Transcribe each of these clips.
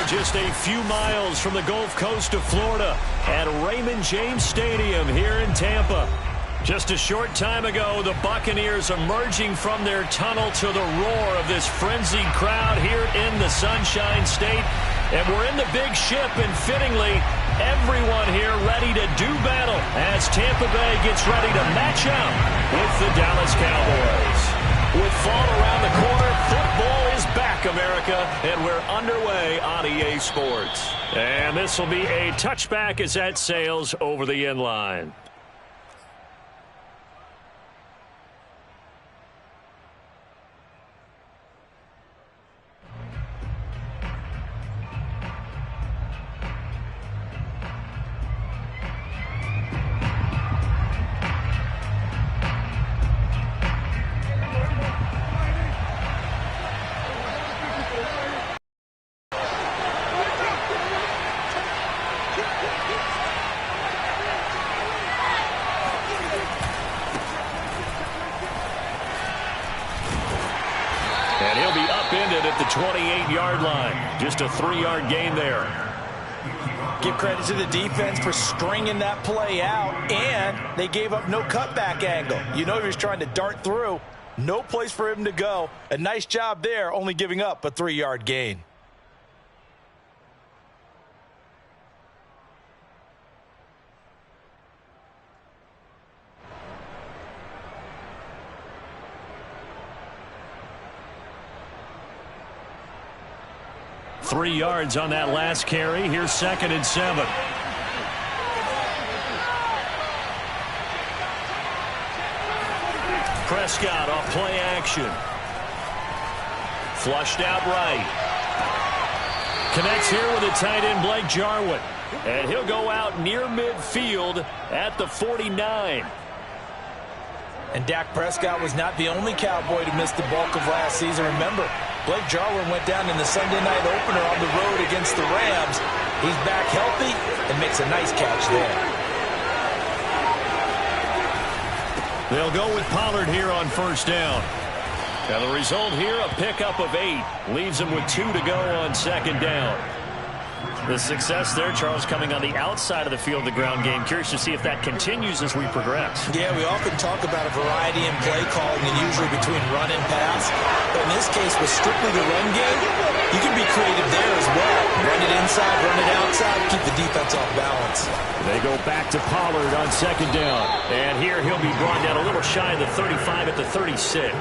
just a few miles from the Gulf Coast of Florida at Raymond James Stadium here in Tampa. Just a short time ago, the Buccaneers emerging from their tunnel to the roar of this frenzied crowd here in the Sunshine State. And we're in the big ship, and fittingly, everyone here ready to do battle as Tampa Bay gets ready to match up with the Dallas Cowboys. With fall around the corner, football is back, America, and we're underway on EA Sports. And this will be a touchback as that sails over the end line. And he'll be upended at the 28-yard line. Just a 3-yard gain there. Give credit to the defense for stringing that play out, and they gave up no cutback angle. You know he was trying to dart through. No place for him to go. A nice job there, only giving up a 3-yard gain. Three yards on that last carry. Here's 2nd and 7. Prescott off play action. Flushed out right. Connects here with a tight end, Blake Jarwin. And he'll go out near midfield at the 49. And Dak Prescott was not the only Cowboy to miss the bulk of last season. Remember, Blake Jarwin went down in the Sunday night opener on the road against the Rams. He's back healthy and makes a nice catch there. They'll go with Pollard here on 1st down. Now the result here, a pickup of 8. Leaves him with 2 to go on 2nd down. The success there, Charles, coming on the outside of the field, the ground game. Curious to see if that continues as we progress. Yeah, we often talk about a variety in play calling and usually between run and pass. But in this case, with strictly the run game, you can be creative there as well. Run it inside, run it outside, keep the defense off balance. They go back to Pollard on 2nd down. And here he'll be brought down a little shy of the 35 at the 36.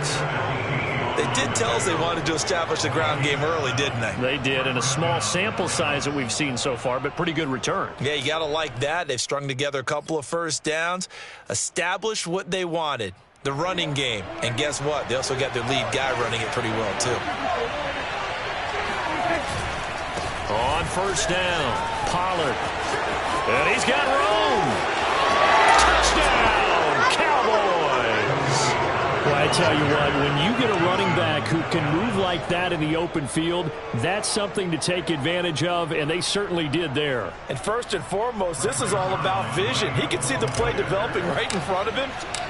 They did tell us they wanted to establish the ground game early, didn't they? They did, and a small sample size that we've seen so far, but pretty good return. Yeah, you got to like that. They've strung together a couple of 1st downs, established what they wanted, the running game. And guess what? They also got their lead guy running it pretty well, too. On 1st down, Pollard. And he's got room. Touchdown, Cowboys. Well, I tell you what, when you get a running back who can move like that in the open field, that's something to take advantage of, and they certainly did there. And first and foremost, this is all about vision. He can see the play developing right in front of him,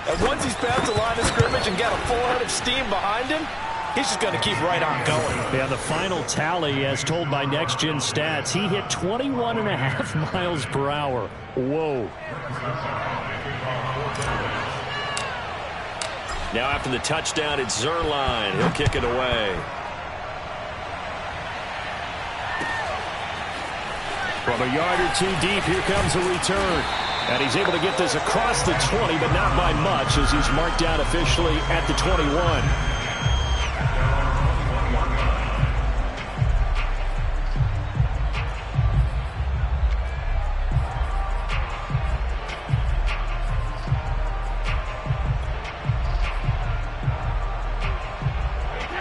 and once he's past the line of scrimmage and got a full head of steam behind him, he's just going to keep right on going. Yeah, the final tally, as told by Next Gen Stats, he hit 21.5 miles per hour. Whoa. Now after the touchdown, it's Zuerlein. He'll kick it away. From a yard or 2 deep, here comes a return. And he's able to get this across the 20, but not by much, as he's marked down officially at the 21.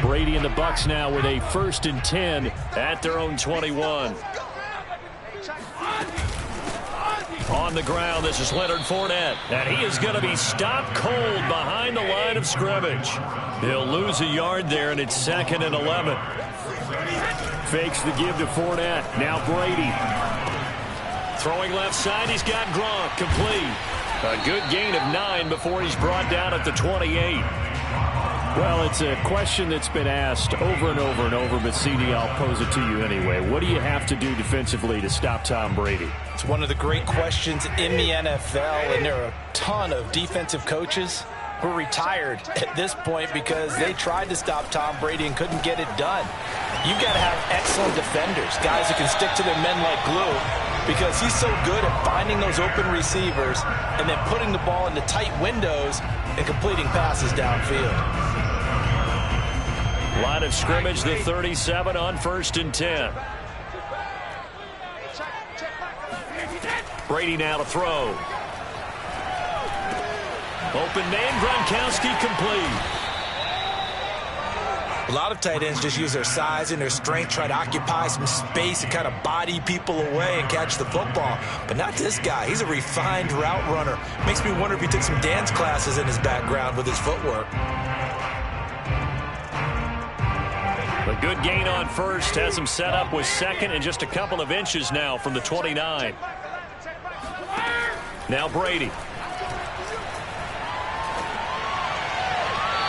Brady and the BUCS now with a 1st and 10 at their own 21. On the ground, this is Leonard Fournette, and he is going to be stopped cold behind the line of scrimmage. He'll lose a yard there, and it's 2nd and 11. Fakes the give to Fournette. Now Brady. Throwing left side, he's got Gronk complete. A good gain of 9 before he's brought down at the 28. Well, it's a question that's been asked over and over and over, but CD, I'll pose it to you anyway. What do you have to do defensively to stop Tom Brady? It's one of the great questions in the NFL, and there are a ton of defensive coaches who are retired at this point because they tried to stop Tom Brady and couldn't get it done. You've got to have excellent defenders, guys who can stick to their men like glue, because he's so good at finding those open receivers and then putting the ball into tight windows and completing passes downfield. Line of scrimmage, the 37 on 1st and 10. Brady now to throw. Open man, Gronkowski complete. A lot of tight ends just use their size and their strength, try to occupy some space and kind of body people away and catch the football. But not this guy. He's a refined route runner. Makes me wonder if he took some dance classes in his background with his footwork. A good gain on first has him set up with second and just a couple of inches now from the 29. Now Brady.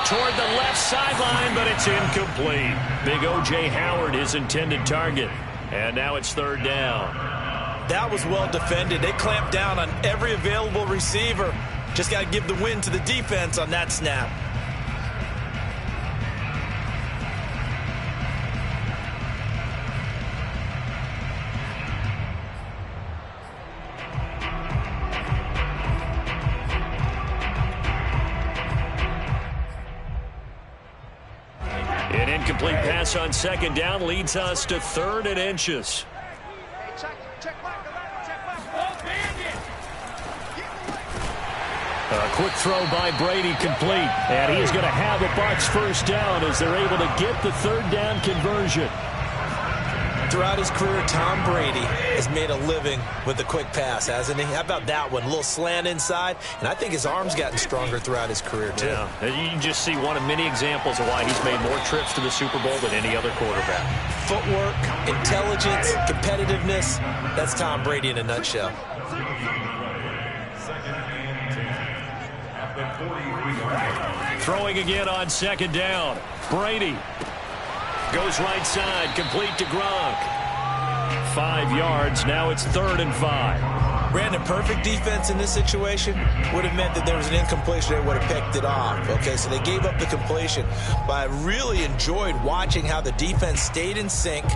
Toward the left sideline, but it's incomplete. Big O.J. Howard, his intended target. And now it's 3rd down. That was well defended. They clamped down on every available receiver. Just got to give the win to the defense on that snap. An incomplete pass on 2nd down leads us to 3rd and inches. A quick throw by Brady complete. And he is going to have a BUCS 1st down as they're able to get the 3rd down conversion. Throughout his career, Tom Brady has made a living with the quick pass, hasn't he? How about that one? A little slant inside, and I think his arm's gotten stronger throughout his career, too. Yeah, you can just see one of many examples of why he's made more trips to the Super Bowl than any other quarterback. Footwork, intelligence, competitiveness, that's Tom Brady in a nutshell. Throwing again on 2nd down. Brady goes right side, complete to Gronk. 5 yards, now it's 3rd and 5. Brandon, perfect defense in this situation would have meant that there was an incompletion. They would have picked it off. Okay, so they gave up the completion. But I really enjoyed watching how the defense stayed in sync,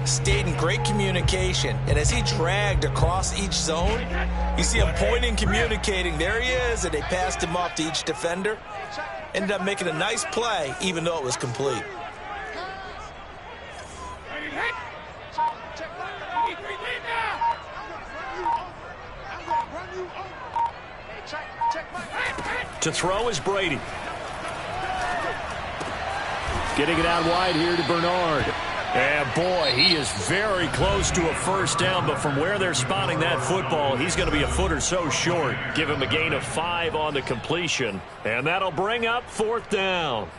stayed in great communication. And as he dragged across each zone, you see him pointing, communicating. There he is, and they passed him off to each defender. Ended up making a nice play, even though it was complete. To throw is Brady. Getting it out wide here to Bernard. And boy, he is very close to a 1st down, but from where they're spotting that football, he's going to be a foot or so short. Give him a gain of 5 on the completion, and that'll bring up 4th down.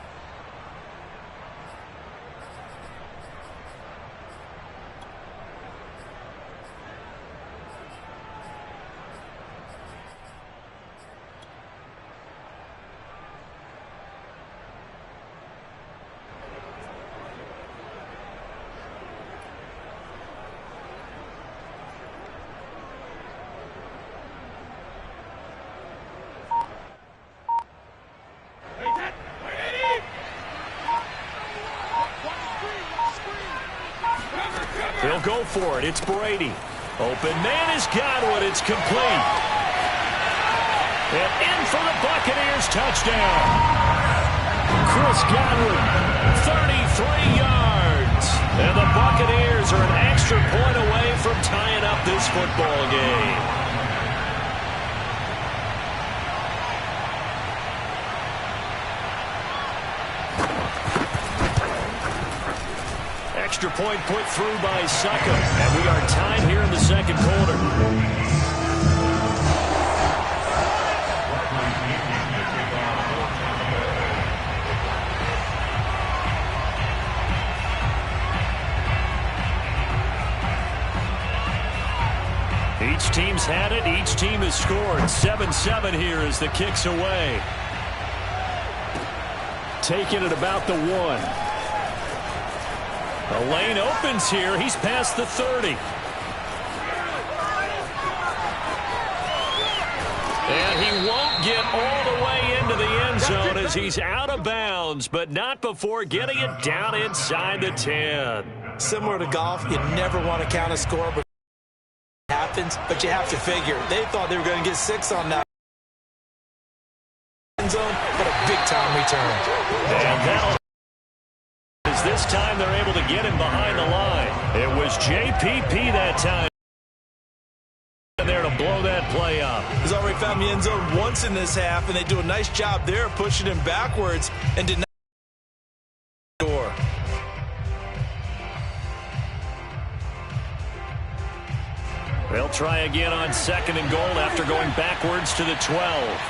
He'll go for it. It's Brady. Open man has got one. It's complete. And in for the Buccaneers touchdown. Chris Godwin, 33 yards. And the Buccaneers are an extra point away from tying up this football game. Extra point put through by Suckum, and we are tied here in the 2nd quarter. Each team's had it. Each team has scored. 7-7 here as the kick's away. taken at about the 1. The lane opens here. He's past the 30. And he won't get all the way into the end zone as he's out of bounds, but not before getting it down inside the 10. Similar to golf, you never want to count a score, but it happens. But you have to figure, they thought they were going to get 6 on that end zone, but a big-time return. And that'll... This time they're able to get him behind the line. It was JPP that time there to blow that play up. He's already found the end zone once in this half, and they do a nice job there pushing him backwards and did not score. They'll try again on 2nd and goal after going backwards to the 12.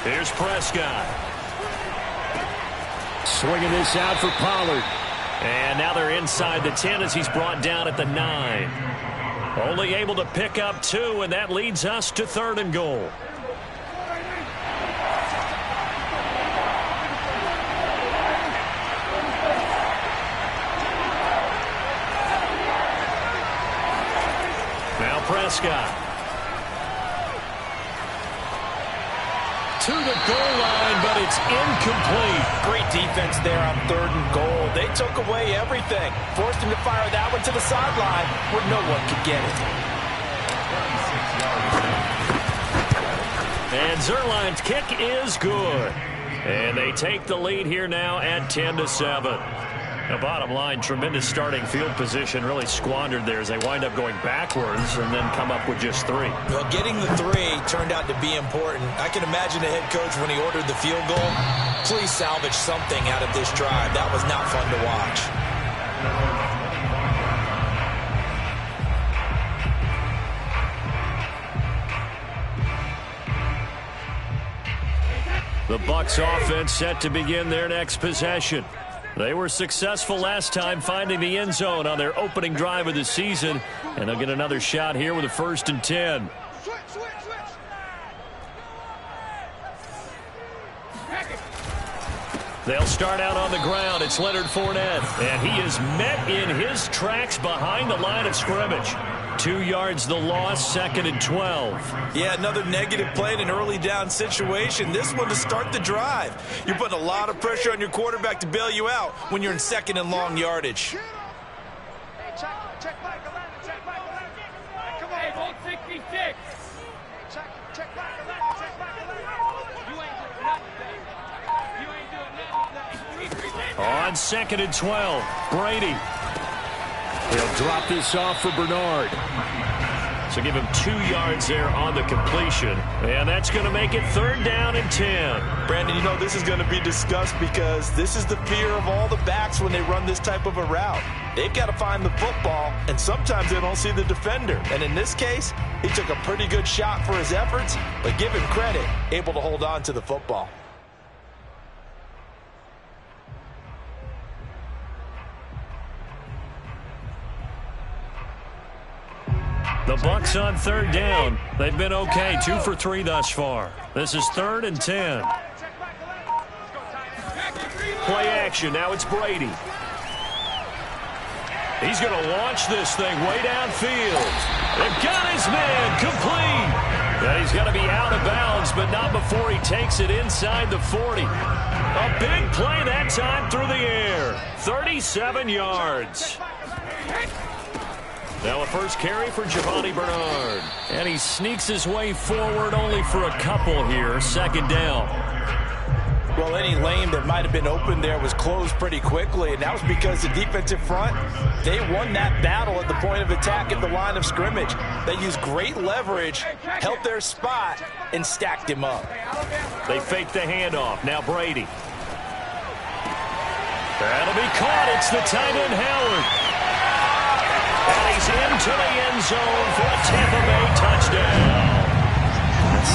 Here's Prescott. Swinging this out for Pollard. And now they're inside the 10 as he's brought down at the 9. Only able to pick up 2, and that leads us to 3rd and goal. Now Prescott. To the goal line, but it's incomplete. Great defense there on 3rd and goal. They took away everything. Forced him to fire that one to the sideline where no one could get it. And Zuerlein's kick is good. And they take the lead here now at 10-7. The bottom line, tremendous starting field position, really squandered there as they wind up going backwards and then come up with just 3. Well, getting the 3 turned out to be important. I can imagine the head coach when he ordered the field goal. Please salvage something out of this drive. That was not fun to watch. The Bucs offense set to begin their next possession. They were successful last time finding the end zone on their opening drive of the season, and they'll get another shot here with a 1st and 10. They'll start out on the ground. It's Leonard Fournette, and he is met in his tracks behind the line of scrimmage. 2 yards the loss, 2nd and 12. Yeah, another negative play in an early down situation. This one to start the drive. You're putting a lot of pressure on your quarterback to bail you out when you're in 2nd and long yardage. Check back 11, check back 11. Come on, hey, hold 66. Check back 11, check back 11. You ain't doing nothing. You ain't doing nothing. On 2nd and 12, Brady. He'll drop this off for Bernard. So give him 2 yards there on the completion. And that's going to make it 3rd down and 10. Brandon, you know this is going to be discussed because this is the fear of all the backs when they run this type of a route. They've got to find the football, and sometimes they don't see the defender. And in this case, he took a pretty good shot for his efforts, but give him credit, able to hold on to the football. The Bucs on 3rd down. They've been okay, 2 for 3 thus far. This is 3rd and 10. Play action. Now it's Brady. He's going to launch this thing way downfield. They've got his man complete. And he's going to be out of bounds, but not before he takes it inside the 40. A big play that time through the air. 37 yards. Now a first carry for Giovanni Bernard. And he sneaks his way forward only for a couple here. 2nd down. Well, any lane that might have been open there was closed pretty quickly, and that was because the defensive front, they won that battle at the point of attack at the line of scrimmage. They used great leverage, held their spot, and stacked him up. They fake the handoff. Now Brady. That'll be caught. It's the tight end Howard. And he's into the end zone for a Tampa Bay touchdown.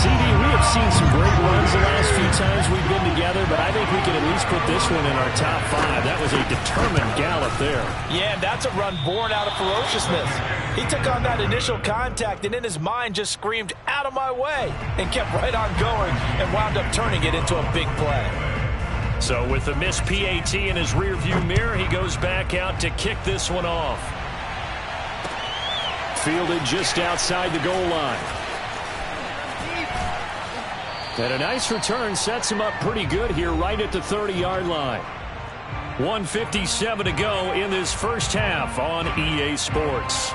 CD, we have seen some great runs the last few times we've been together, but I think we can at least put this one in our top 5. That was a determined gallop there. Yeah, and that's a run born out of ferociousness. He took on that initial contact and in his mind just screamed, "Out of my way," and kept right on going and wound up turning it into a big play. So with the missed PAT in his rearview mirror, he goes back out to kick this one off. Fielded just outside the goal line. And a nice return sets him up pretty good here right at the 30-yard line. 1:57 to go in this first half on EA Sports.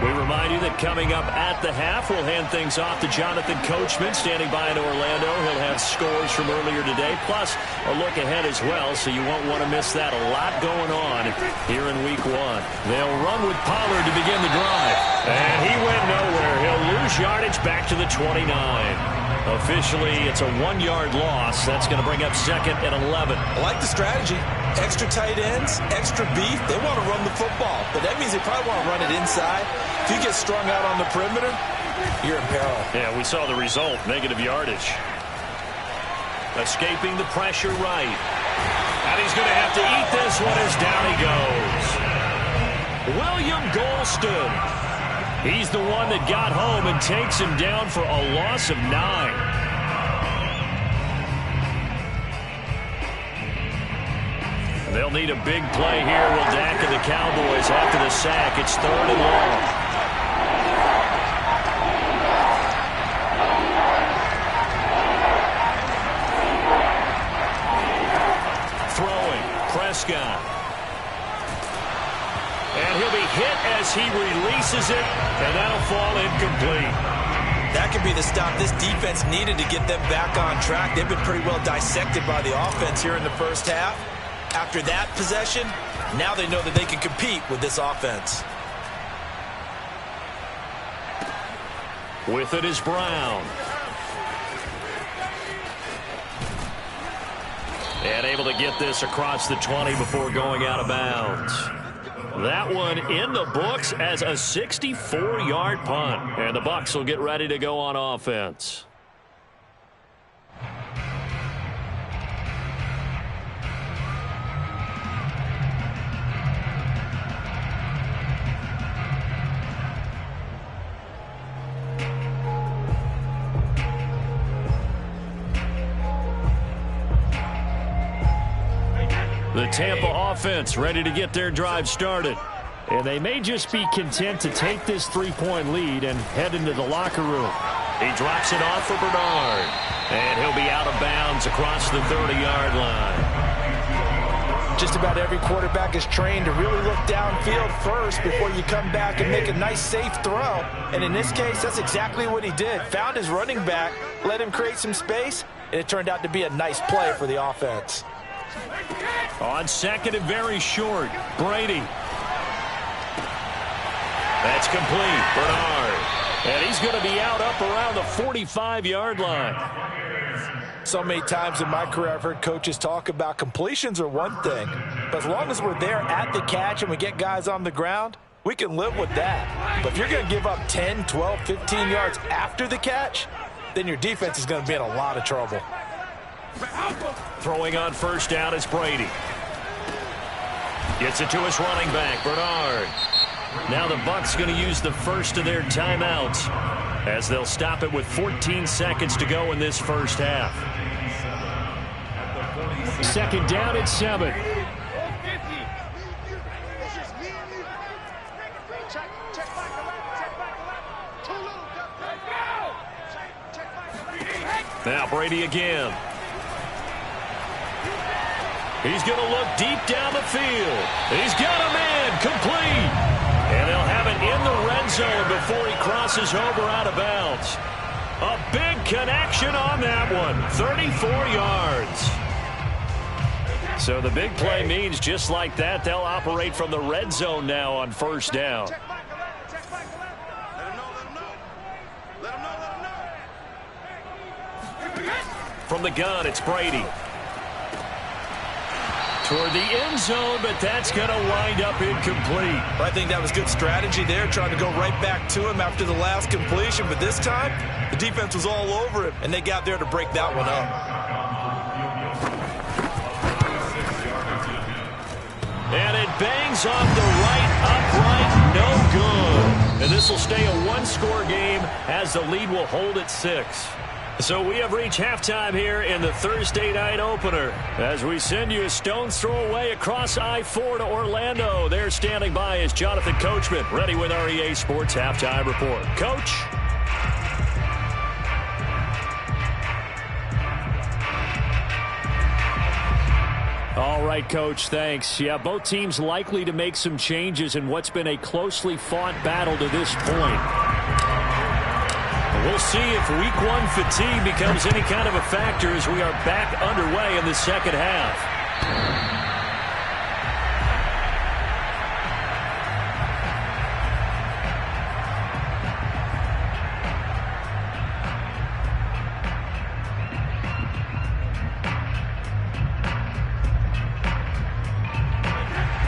We remind you that coming up at the half, we'll hand things off to Jonathan Coachman standing by in Orlando. He'll have scores from earlier today, plus a look ahead as well, so you won't want to miss that. A lot going on here in Week 1. They'll run with Pollard to begin the drive. And he went nowhere. He'll lose yardage back to the 29. Officially, it's a 1-yard loss. That's going to bring up 2nd and 11. I like the strategy. Extra tight ends, extra beef. They want to run the football, but that means they probably want to run it inside. If you get strung out on the perimeter, you're in peril. Yeah, we saw the result, negative yardage. Escaping the pressure right. And he's going to have to eat this one as down he goes. William Golston. He's the one that got home and takes him down for a loss of 9. They'll need a big play here. Will Dak and the Cowboys after the sack. It's 3rd and long. Throwing. Prescott. And he'll be hit as he releases it, and that'll fall incomplete. That could be the stop this defense needed to get them back on track. They've been pretty well dissected by the offense here in the first half. After that possession, now they know that they can compete with this offense. With it is Brown. And able to get this across the 20 before going out of bounds. That one in the books as a 64-yard punt. And the Bucs will get ready to go on offense. The Tampa offense ready to get their drive started. And they may just be content to take this 3-point lead and head into the locker room. He drops it off for Bernard. And he'll be out of bounds across the 30-yard line. Just about every quarterback is trained to really look downfield first before you come back and make a nice, safe throw. And in this case, that's exactly what he did. Found his running back, let him create some space, and it turned out to be a nice play for the offense. On 2nd and very short, Brady. That's complete. Bernard. And he's going to be out up around the 45-yard line. So many times in my career I've heard coaches talk about completions are one thing. But as long as we're there at the catch and we get guys on the ground, we can live with that. But if you're going to give up 10, 12, 15 yards after the catch, then your defense is going to be in a lot of trouble. Throwing on first down is Brady. Gets it to his running back, Bernard. Now the Bucs going to use the first of their timeouts as they'll stop it with 14 seconds to go in this first half. 2nd down at 7. Now Brady again. He's going to look deep down the field. He's got a man complete. And they'll have it in the red zone before he crosses over out of bounds. A big connection on that one. 34 yards. So the big play means just like that, they'll operate from the red zone now on first down. From the gun, it's Brady. toward the end zone, but that's going to wind up incomplete. I think that was good strategy there, trying to go right back to him after the last completion. But this time, the defense was all over him, and they got there to break that one up. And it bangs off the right upright, no good. And this will stay a one-score game as the lead will hold at 6. So we have reached halftime here in the Thursday night opener as we send you a stone's throw away across I-4 to Orlando. There standing by is Jonathan Coachman, ready with our EA Sports Halftime Report. Coach? All right, Coach, thanks. Yeah, both teams likely to make some changes in what's been a closely fought battle to this point. We'll see if Week 1 fatigue becomes any kind of a factor as we are back underway in the second half.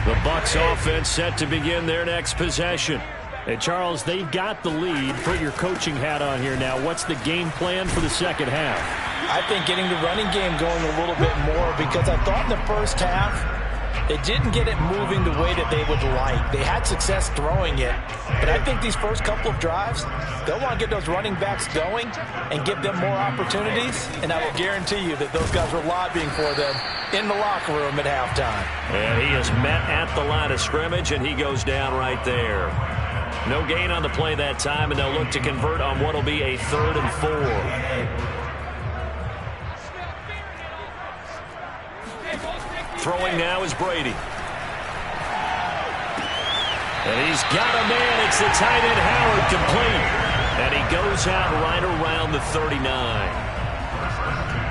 The BUCS offense set to begin their next possession. And, Charles, they've got the lead. Put your coaching hat on here now. What's the game plan for the second half? I think getting the running game going a little bit more, because I thought in the first half they didn't get it moving the way that they would like. They had success throwing it, but I think these first couple of drives, they'll want to get those running backs going and give them more opportunities, and I will guarantee you that those guys were lobbying for them in the locker room at halftime. And he is met at the line of scrimmage, and he goes down right there. No gain on the play that time, and they'll look to convert on what will be a 3rd and 4. Throwing now is Brady. And he's got a man. It's the tight end Howard, complete. And he goes out right around the 39.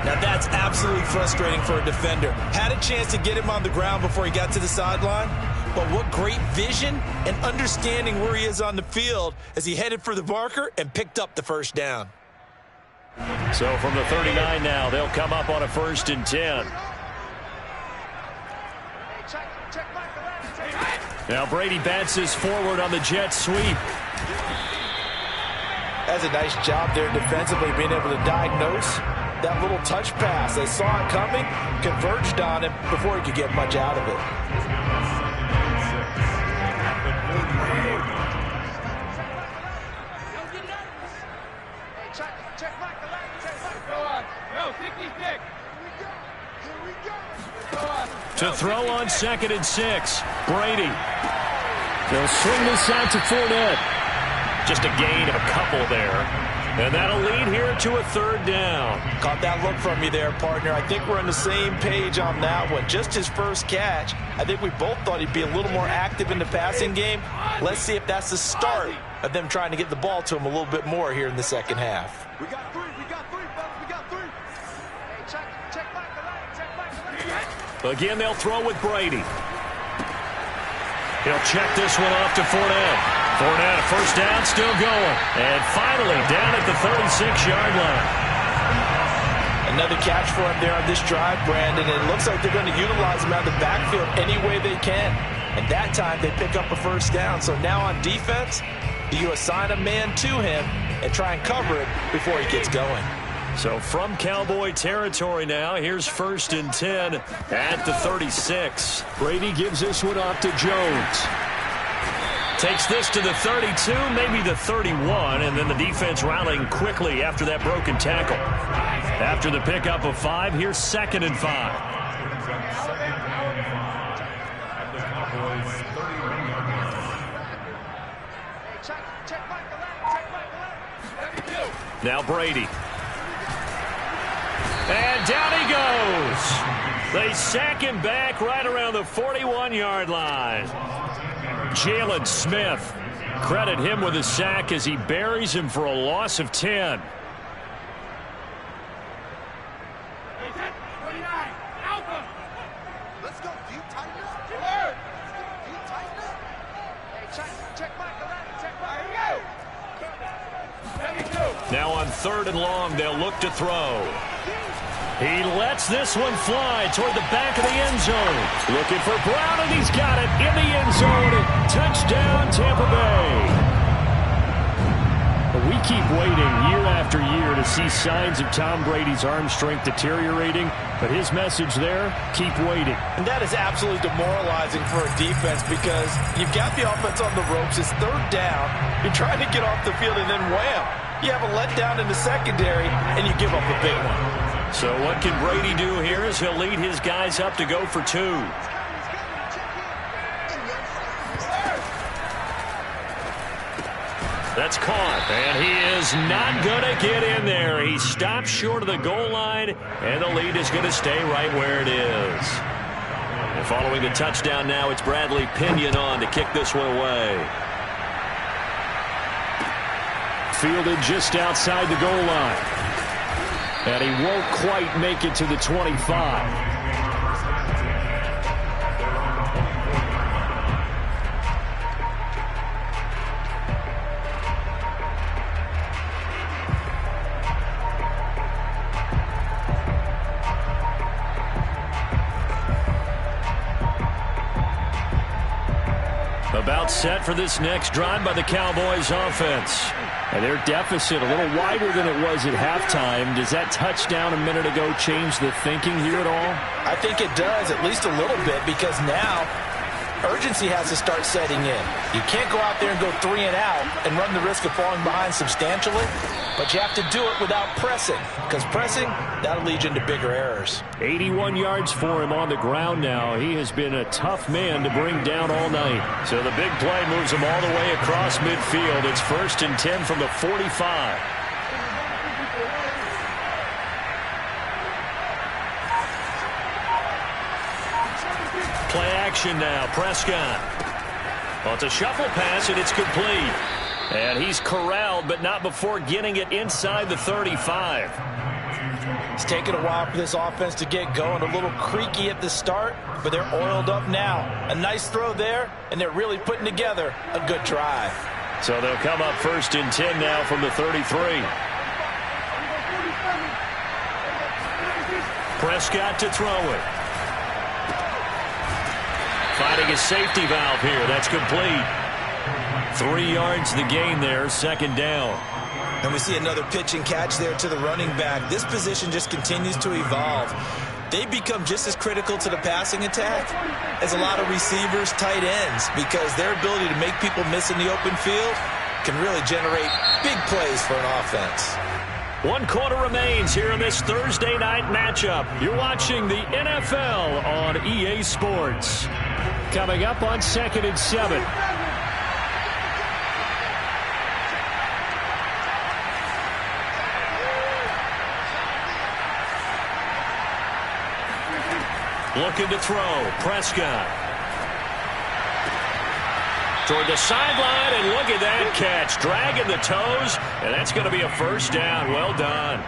Now that's absolutely frustrating for a defender. Had a chance to get him on the ground before he got to the sideline. But what great vision and understanding where he is on the field as he headed for the marker and picked up the first down. So from the 39 now, they'll come up on a 1st and 10. Now Brady bounces forward on the jet sweep. That's a nice job there defensively, being able to diagnose that little touch pass. They saw it coming, converged on him before he could get much out of it. To throw on 2nd and 6. Brady. They'll swing this out to Fournette. Just a gain of a couple there. And that'll lead here to a 3rd down. Caught that look from you there, partner. I think we're on the same page on that one. Just his first catch. I think we both thought he'd be a little more active in the passing game. Let's see if that's the start of them trying to get the ball to him a little bit more here in the second half. We got 3, fellas. We got 3. Hey, check back the line. Again, they'll throw with Brady. He'll check this one off to Fournette. Fournette, a first down, still going. And finally, down at the 36-yard line. Another catch for him there on this drive, Brandon. And it looks like they're going to utilize him out of the backfield any way they can. And that time, they pick up a first down. So now on defense, do you assign a man to him and try and cover it before he gets going? So from Cowboy territory now, here's 1st and 10 at the 36. Brady gives this one off to Jones. Takes this to the 32, maybe the 31, and then the defense rallying quickly after that broken tackle. After the pickup of 5, here's 2nd and 5. Now Brady. And down he goes. They sack him back right around the 41-yard line. Jalen Smith, credit him with a sack as he buries him for a loss of 10. Let's go. Do you tighten up? Do you tighten up? Hey, check back the line. Check back. Now on 3rd and long, they'll look to throw. He lets this one fly toward the back of the end zone. Looking for Brown, and he's got it in the end zone. Touchdown, Tampa Bay. We keep waiting year after year to see signs of Tom Brady's arm strength deteriorating, but his message there, keep waiting. And that is absolutely demoralizing for a defense because you've got the offense on the ropes. It's third down. You're trying to get off the field, and then wham, you have a letdown in the secondary, and you give up a big one. So what can Brady do here as he'll lead his guys up to go for two? That's caught, and he is not going to get in there. He stops short of the goal line, and the lead is going to stay right where it is. And following the touchdown now, it's Bradley Pinion on to kick this one away. Fielded just outside the goal line. And he won't quite make it to the 25. About set for this next drive by the Cowboys offense. And their deficit a little wider than it was at halftime. Does that touchdown a minute ago change the thinking here at all? I think it does, at least a little bit, because now urgency has to start setting in. You can't go out there and go 3 and out and run the risk of falling behind substantially, but you have to do it without pressing, because pressing, that'll lead you into bigger errors. 81 yards for him on the ground now. He has been a tough man to bring down all night. So the big play moves him all the way across midfield. It's 1st and 10 from the 45. Play action now. Prescott. Well, it's a shuffle pass, and it's complete. And he's corralled, but not before getting it inside the 35. It's taken a while for this offense to get going. A little creaky at the start, but they're oiled up now. A nice throw there, and they're really putting together a good drive. So they'll come up 1st and 10 now from the 33. Prescott to throw it. Finding a safety valve here. That's complete. 3 yards the gain there, 2nd down. And we see another pitch and catch there to the running back. This position just continues to evolve. They become just as critical to the passing attack as a lot of receivers, tight ends, because their ability to make people miss in the open field can really generate big plays for an offense. 1 quarter remains here in this Thursday night matchup. You're watching the NFL on EA Sports. Coming up on 2nd and 7. Looking to throw. Prescott. Toward the sideline, and look at that catch. Dragging the toes, and that's going to be a 1st down. Well done.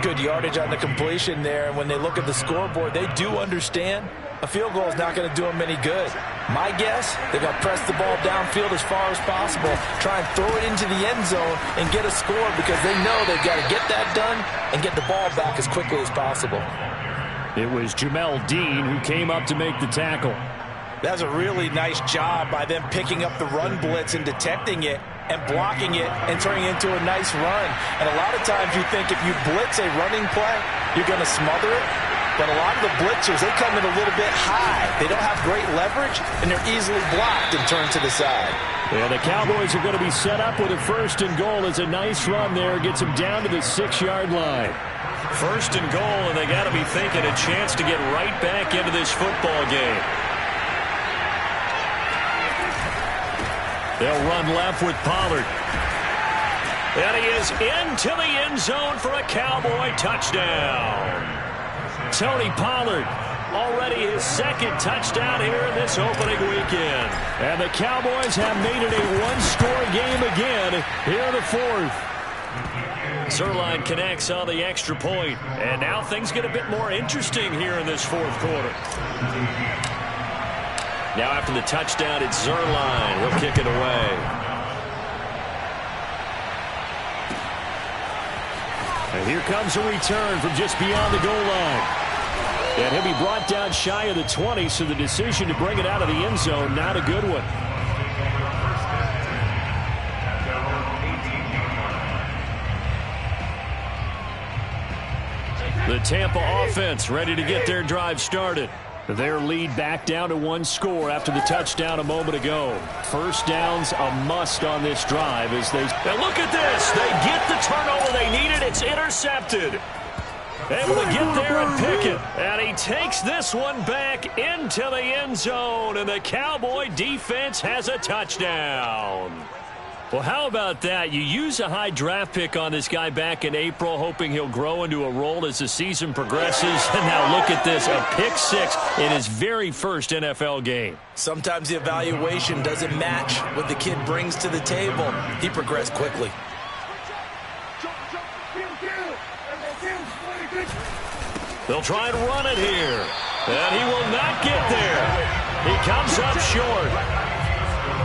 Good yardage on the completion there. And when they look at the scoreboard, they do understand a field goal is not going to do them any good. My guess, they're going to press the ball downfield as far as possible, try and throw it into the end zone and get a score, because they know they've got to get that done and get the ball back as quickly as possible. It was Jamel Dean who came up to make the tackle. That was a really nice job by them picking up the run blitz and detecting it and blocking it and turning it into a nice run. And a lot of times you think if you blitz a running play, you're going to smother it. But a lot of the blitzers, they come in a little bit high. They don't have great leverage, and they're easily blocked and turned to the side. Yeah, the Cowboys are going to be set up with a 1st and goal. As a nice run there, gets them down to the 6-yard line. 1st and goal, and they got to be thinking a chance to get right back into this football game. They'll run left with Pollard. And he is into the end zone for a Cowboy touchdown. Tony Pollard, already his 2nd touchdown here in this opening weekend. And the Cowboys have made it a 1-score game again here in the 4th. Zerline connects on the extra point, and now things get a bit more interesting here in this 4th quarter. Now after the touchdown, it's Zerline. He'll kick it away. And here comes a return from just beyond the goal line. And he'll be brought down shy of the 20, so the decision to bring it out of the end zone, not a good one. The Tampa offense ready to get their drive started. Their lead back down to 1 score after the touchdown a moment ago. First down's a must on this drive as they... And look at this. They get the turnover they needed. It's intercepted. Able to get there and pick it. And he takes this one back into the end zone. And the Cowboy defense has a touchdown. Well, how about that? You use a high draft pick on this guy back in April, hoping he'll grow into a role as the season progresses. And now look at this, a pick 6 in his very first NFL game. Sometimes the evaluation doesn't match what the kid brings to the table. He progressed quickly. They'll try and run it here. And he will not get there. He comes up short.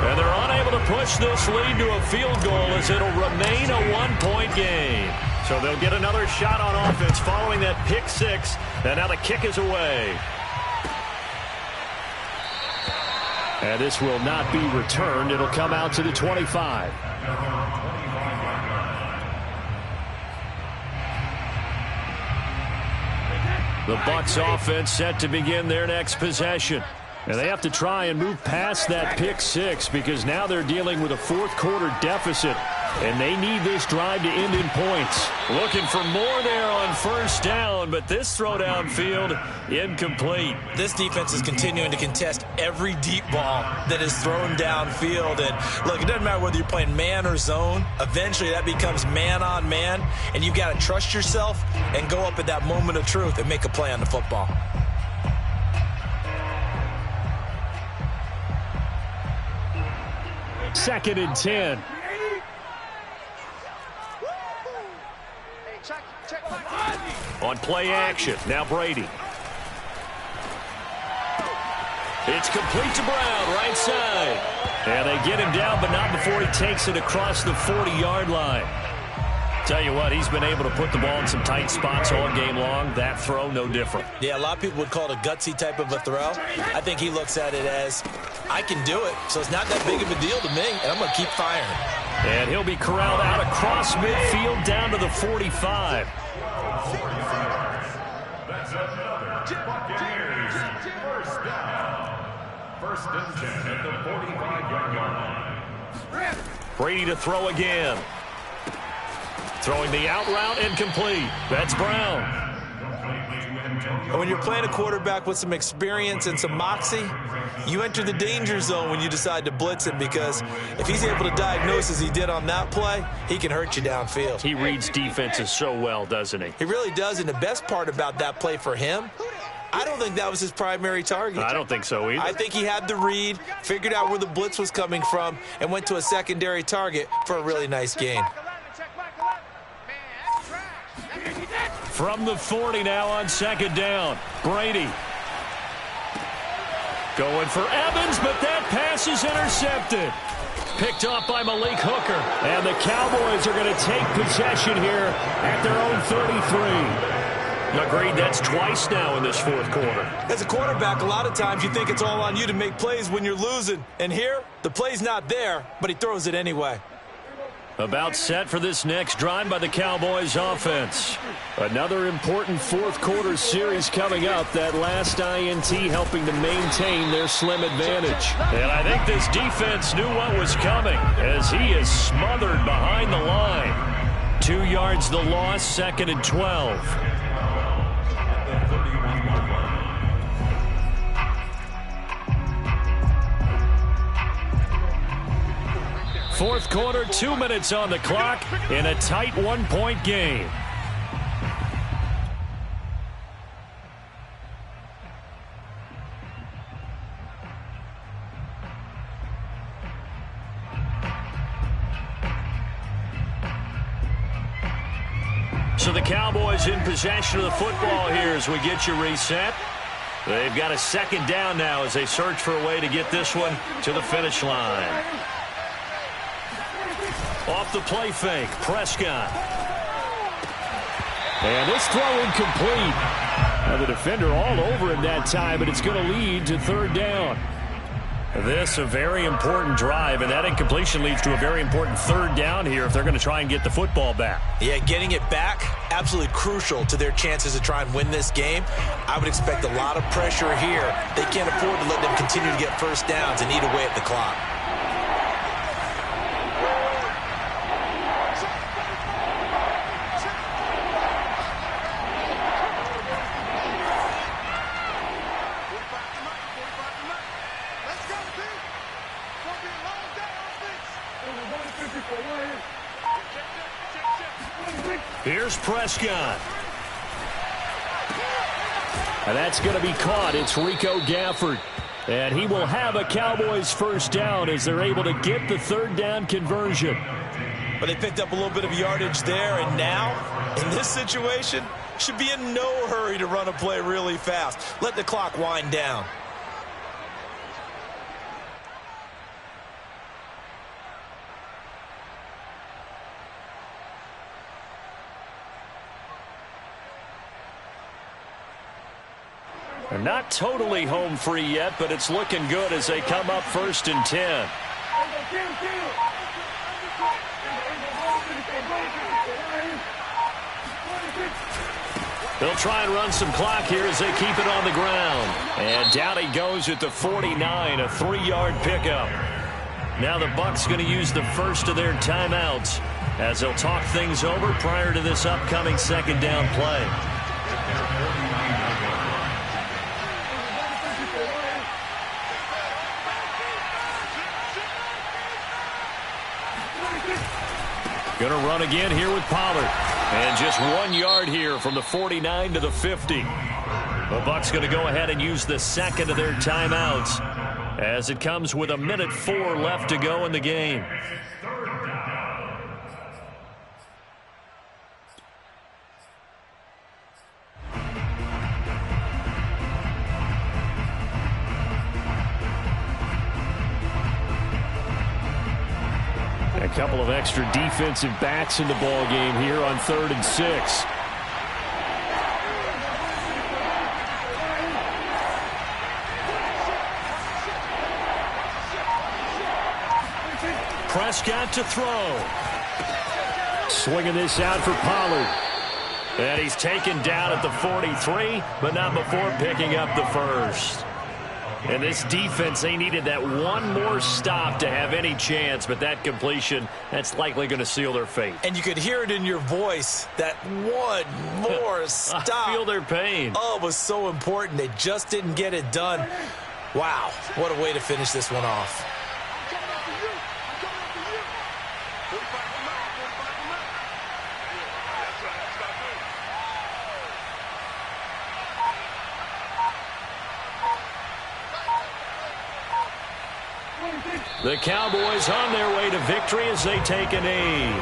And they're unable to push this lead to a field goal as it'll remain a 1-point game. So they'll get another shot on offense following that pick 6. And now the kick is away. And this will not be returned. It'll come out to the 25. The BUCS offense set to begin their next possession. And they have to try and move past that pick 6 because now they're dealing with a fourth-quarter deficit, and they need this drive to end in points. Looking for more there on first down, but this throw downfield incomplete. This defense is continuing to contest every deep ball that is thrown downfield. And look, it doesn't matter whether you're playing man or zone. Eventually that becomes man on man, and you've got to trust yourself and go up at that moment of truth and make a play on the football. Second and 10. On play action, now Brady. It's complete to Brown, right side. And they get him down, but not before he takes it across the 40-yard line. Tell you what, he's been able to put the ball in some tight spots all game long. That throw, no different. Yeah, a lot of people would call it a gutsy type of a throw. I think he looks at it as, I can do it, so it's not that big of a deal to me, and I'm going to keep firing. And he'll be corralled out across midfield down to the 45. That's another Buccaneers first down. First and 10 at the 45-yard line. Brady to throw again. Throwing the out route incomplete. That's Brown. And when you're playing a quarterback with some experience and some moxie, you enter the danger zone when you decide to blitz him, because if he's able to diagnose as he did on that play, he can hurt you downfield. He reads defenses so well, doesn't he? He really does, and the best part about that play for him, I don't think that was his primary target. I don't think so either. I think he had the read, figured out where the blitz was coming from, and went to a secondary target for a really nice gain. From the 40 now on second down. Brady. Going for Evans, but that pass is intercepted. Picked off by Malik Hooker. And the Cowboys are going to take possession here at their own 33. Agreed, that's twice now in this fourth quarter. As a quarterback, a lot of times you think it's all on you to make plays when you're losing. And here, the play's not there, but he throws it anyway. About set for this next drive by the Cowboys offense. Another important fourth quarter series coming up. That last INT helping to maintain their slim advantage. And I think this defense knew what was coming as he is smothered behind the line. 2 yards the loss, second and 12. Fourth quarter, 2 minutes on the clock in a tight 1-point game. So the Cowboys in possession of the football here as we get you reset. They've got a second down now as they search for a way to get this one to the finish line. Off the play fake, Prescott. And this throw incomplete. The defender all over him that time, but it's going to lead to third down. This a very important drive, and that incompletion leads to a very important third down here if they're going to try and get the football back. Yeah, getting it back, absolutely crucial to their chances to try and win this game. I would expect a lot of pressure here. They can't afford to let them continue to get first downs and eat away at the clock. Here's Prescott. And that's going to be caught. It's Rico Gafford. And he will have a Cowboys first down as they're able to get the third down conversion. But they picked up a little bit of yardage there, and now, in this situation, should be in no hurry to run a play really fast. Let the clock wind down. They're not totally home free yet, but it's looking good as they come up 1st and 10. They'll try and run some clock here as they keep it on the ground. And down he goes at the 49, a 3-yard pickup. Now the BUCS going to use the first of their timeouts as they'll talk things over prior to this upcoming second down play. Going to run again here with Pollard. And just 1 yard here from the 49 to the 50. The BUCS going to go ahead and use the second of their timeouts as it comes with 1:04 left to go in the game. A couple of extra defensive backs in the ball game here on 3rd and 6. Prescott to throw. Swinging this out for Pollard. And he's taken down at the 43, but not before picking up the first. And this defense, they needed that one more stop to have any chance, but that completion, that's likely going to seal their fate. And you could hear it in your voice, that one more stop. I feel their pain. Oh, it was so important. They just didn't get it done. Wow, what a way to finish this one off. The Cowboys on their way to victory as they take a knee.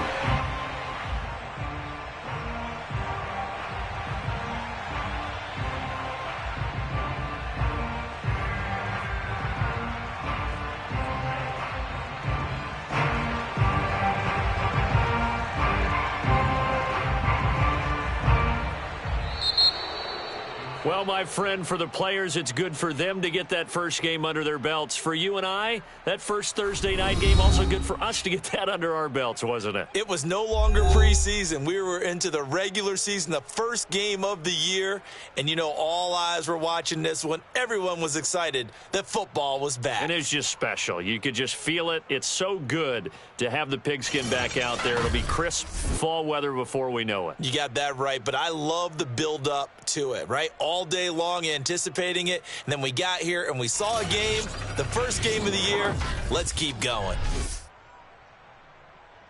Well, my friend, for the players, it's good for them to get that first game under their belts. For you and I, that first Thursday night game, also good for us to get that under our belts, wasn't it? It was no longer preseason. We were into the regular season, the first game of the year. And, you know, all eyes were watching this one. Everyone was excited that football was back. And it's just special. You could just feel it. It's so good to have the pigskin back out there. It'll be crisp fall weather before we know it. You got that right, but I love the build-up to it, right? All day long anticipating it, and then we got here and we saw a game, the first game of the year. Let's keep going.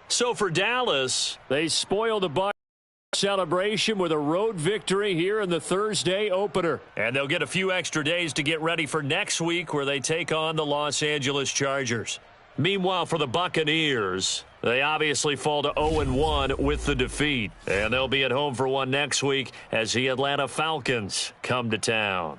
So for Dallas, they spoiled the BUCS celebration with a road victory here in the Thursday opener. And they'll get a few extra days to get ready for next week where they take on the Los Angeles Chargers. Meanwhile, for the Buccaneers, they obviously fall to 0-1 with the defeat. And they'll be at home for one next week as the Atlanta Falcons come to town.